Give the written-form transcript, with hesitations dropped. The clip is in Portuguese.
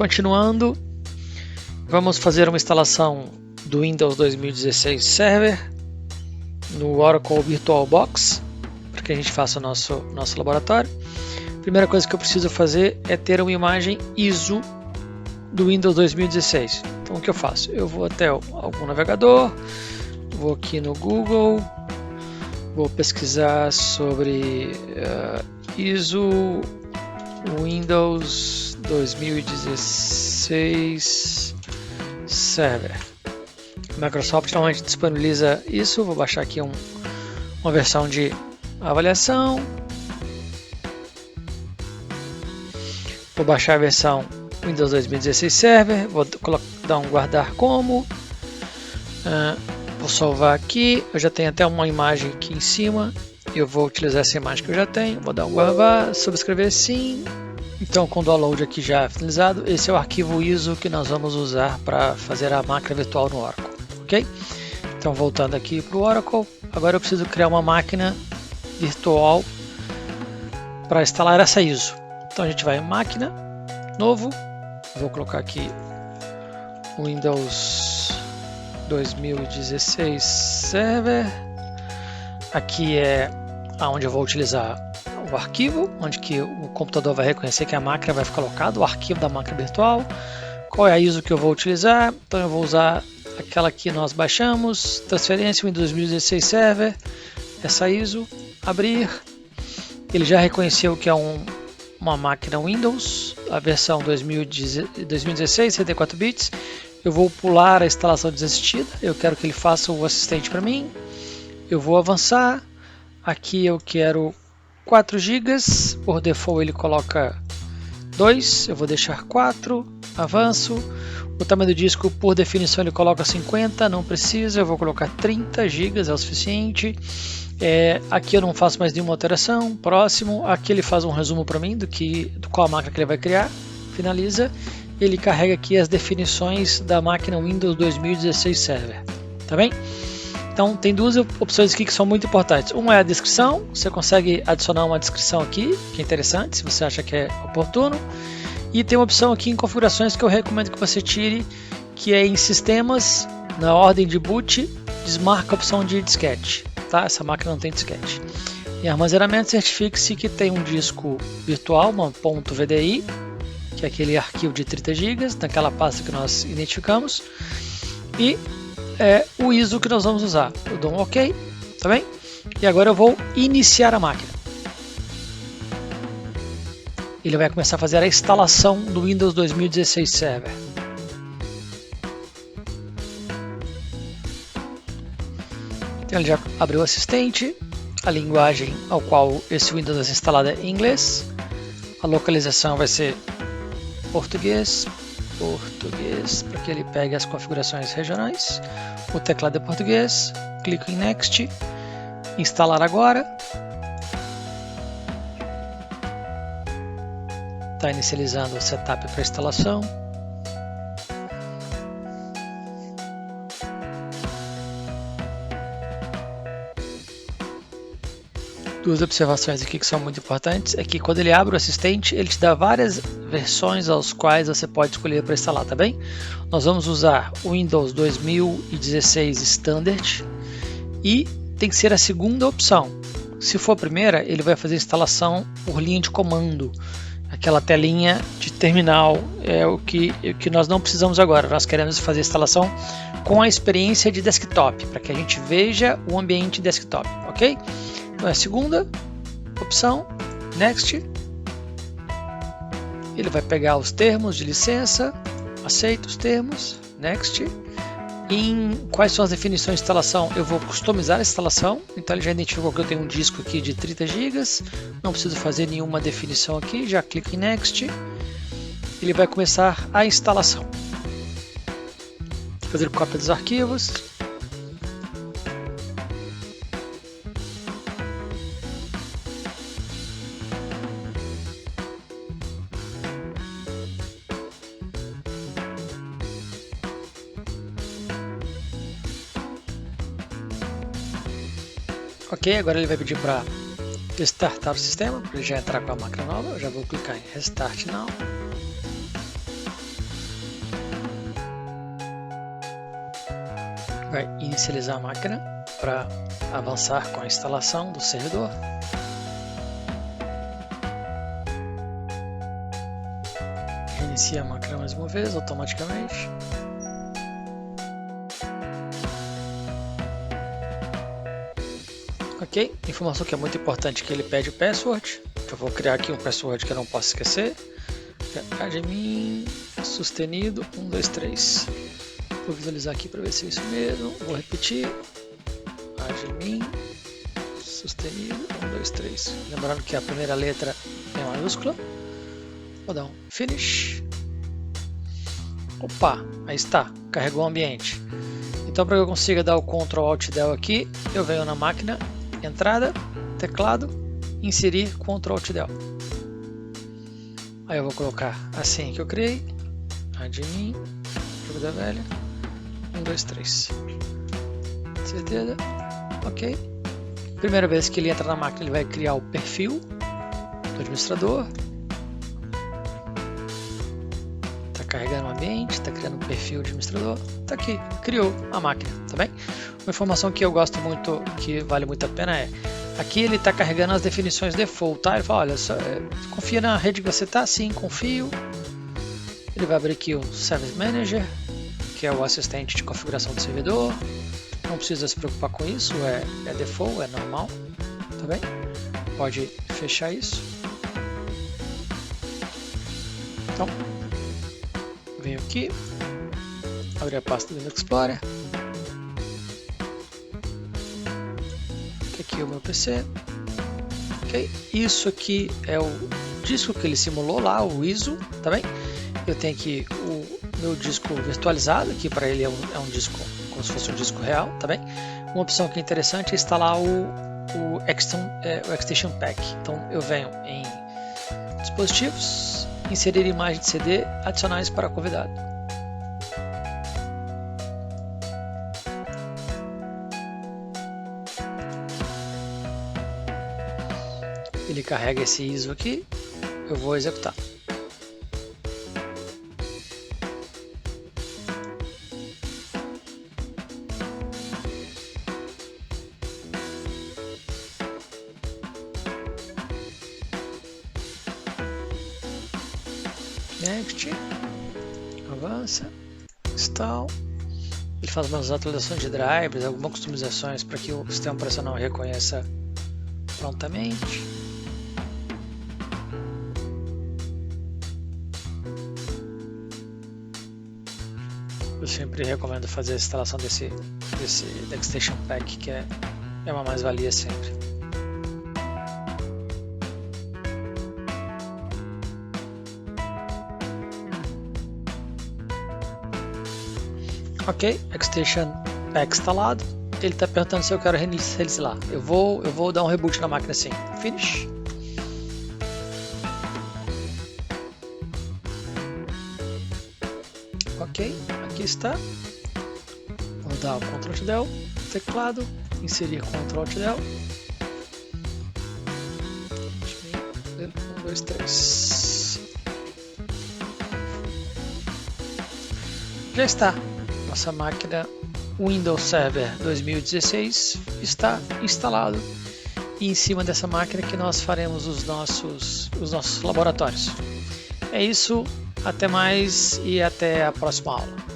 Continuando, vamos fazer uma instalação do Windows 2016 Server no Oracle VirtualBox, para que a gente faça o nosso laboratório. Primeira coisa que eu preciso fazer é ter uma imagem ISO do Windows 2016. Então o que eu faço? Eu vou até algum navegador, vou aqui no Google, vou pesquisar sobre ISO Windows 2016 Server. Microsoft normalmente disponibiliza isso. Vou baixar aqui uma versão de avaliação. Vou baixar a versão Windows 2016 Server. Vou dar um guardar como. Vou salvar aqui. Eu já tenho até uma imagem aqui em cima. Eu vou utilizar essa imagem que eu já tenho. Vou dar um guardar, subscrever sim. Então, com o download aqui já finalizado, esse é o arquivo ISO que nós vamos usar para fazer a máquina virtual no Oracle, ok? Então, voltando aqui para o Oracle, agora eu preciso criar uma máquina virtual para instalar essa ISO. Então, a gente vai em máquina, novo, vou colocar aqui Windows 2016 Server. Aqui é onde eu vou utilizar o arquivo, onde que o computador vai reconhecer que a máquina vai ficar alocada, o arquivo da máquina virtual. Qual é a ISO que eu vou utilizar? Então eu vou usar aquela que nós baixamos, transferência Windows 2016 Server, essa ISO, abrir. Ele já reconheceu que é uma máquina Windows, a versão 2016, 64 bits. Eu vou pular a instalação desassistida, eu quero que ele faça o assistente para mim. Eu vou avançar, aqui eu quero 4 GB, por default ele coloca 2, eu vou deixar 4, avanço. O tamanho do disco por definição ele coloca 50, não precisa, eu vou colocar 30 GB, é o suficiente. Aqui eu não faço mais nenhuma alteração, próximo, aqui ele faz um resumo para mim do qual a máquina que ele vai criar, finaliza. Ele carrega aqui as definições da máquina Windows 2016 Server, tá bem? Então tem duas opções aqui que são muito importantes. Uma é a descrição, você consegue adicionar uma descrição aqui, que é interessante, se você acha que é oportuno. E tem uma opção aqui em configurações que eu recomendo que você tire, que é em sistemas, na ordem de boot, desmarca a opção de disquete. Tá? Essa máquina não tem disquete. Em armazenamento, certifique-se que tem um disco virtual, uma .vdi, que é aquele arquivo de 30 GB, naquela pasta que nós identificamos. E o ISO que nós vamos usar. Eu dou um OK, tá bem? E agora eu vou iniciar a máquina. Ele vai começar a fazer a instalação do Windows 2016 Server. Então ele já abriu o assistente, a linguagem ao qual esse Windows é instalado é em inglês, a localização vai ser português, para que ele pegue as configurações regionais. O teclado é português, clico em Next, instalar agora. Está inicializando o setup para instalação. Duas observações aqui que são muito importantes é que quando ele abre o assistente, ele te dá várias versões aos quais você pode escolher para instalar, tá bem? Nós vamos usar o Windows 2016 Standard e tem que ser a segunda opção. Se for a primeira, ele vai fazer a instalação por linha de comando. Aquela telinha de terminal é o que nós não precisamos agora. Nós queremos fazer a instalação com a experiência de desktop, para que a gente veja o ambiente desktop, ok? Então é a segunda opção, Next. Ele vai pegar os termos de licença, aceita os termos, Next. Quais são as definições de instalação? Eu vou customizar a instalação, então ele já identificou que eu tenho um disco aqui de 30 GB, não preciso fazer nenhuma definição aqui, já clico em Next. Ele vai começar a instalação. Fazer cópia dos arquivos. Ok, agora ele vai pedir para restartar o sistema, para ele já entrar com a máquina nova. Eu já vou clicar em Restart Now. vai inicializar a máquina para avançar com a instalação do servidor. Reinicia a máquina mais uma vez automaticamente. Ok, informação que é muito importante que ele pede o password. Eu vou criar aqui um password que eu não posso esquecer. Admin sustenido 123. Vou visualizar aqui para ver se é isso mesmo. Vou repetir. Admin sustenido 123. Lembrando que a primeira letra é maiúscula. Vou dar um finish. Opa, aí está, carregou o ambiente. Então, para que eu consiga dar o Ctrl Alt Del aqui, eu venho na máquina, entrada, teclado, inserir Ctrl Alt Del. Aí eu vou colocar a senha que eu criei, admin, jogo da velha, 123. Certeza? Ok. Primeira vez que ele entra na máquina, ele vai criar o perfil do administrador. Está carregando o ambiente, está criando um perfil de administrador. Está aqui, criou a máquina, tá bem? Uma informação que eu gosto muito, que vale muito a pena é, aqui ele está carregando as definições default, tá? Ele fala, olha, confia na rede que você está? Sim, confio. Ele vai abrir aqui o Service Manager, que é o assistente de configuração do servidor. Não precisa se preocupar com isso, é default, é normal, tá bem? Pode fechar isso. Então, venho aqui, abrir a pasta do Windows Explorer. Aqui é o meu PC. Ok, isso aqui é o disco que ele simulou lá, o ISO, tá bem? Eu tenho aqui o meu disco virtualizado, que para ele é um disco como se fosse um disco real, tá bem? Uma opção que é interessante é instalar o Extension Pack. Então eu venho em dispositivos, inserir imagem de CD, adicionais para convidado. Ele carrega esse ISO aqui, eu vou executar. Next, avança, install. Ele faz umas atualizações de drivers, algumas customizações para que o sistema operacional reconheça prontamente. Eu sempre recomendo fazer a instalação desse Extension Pack, que é uma mais-valia sempre. Ok, Extension Pack instalado. Ele está perguntando se eu quero reiniciar. Eu vou dar um reboot na máquina assim. Finish. Ok, aqui está. Vou dar o Ctrl Alt Del, teclado, inserir Ctrl Alt Del. 1, 2, 3. Já está. Nossa máquina Windows Server 2016 está instalado e em cima dessa máquina que nós faremos os nossos laboratórios. É isso, até mais e até a próxima aula.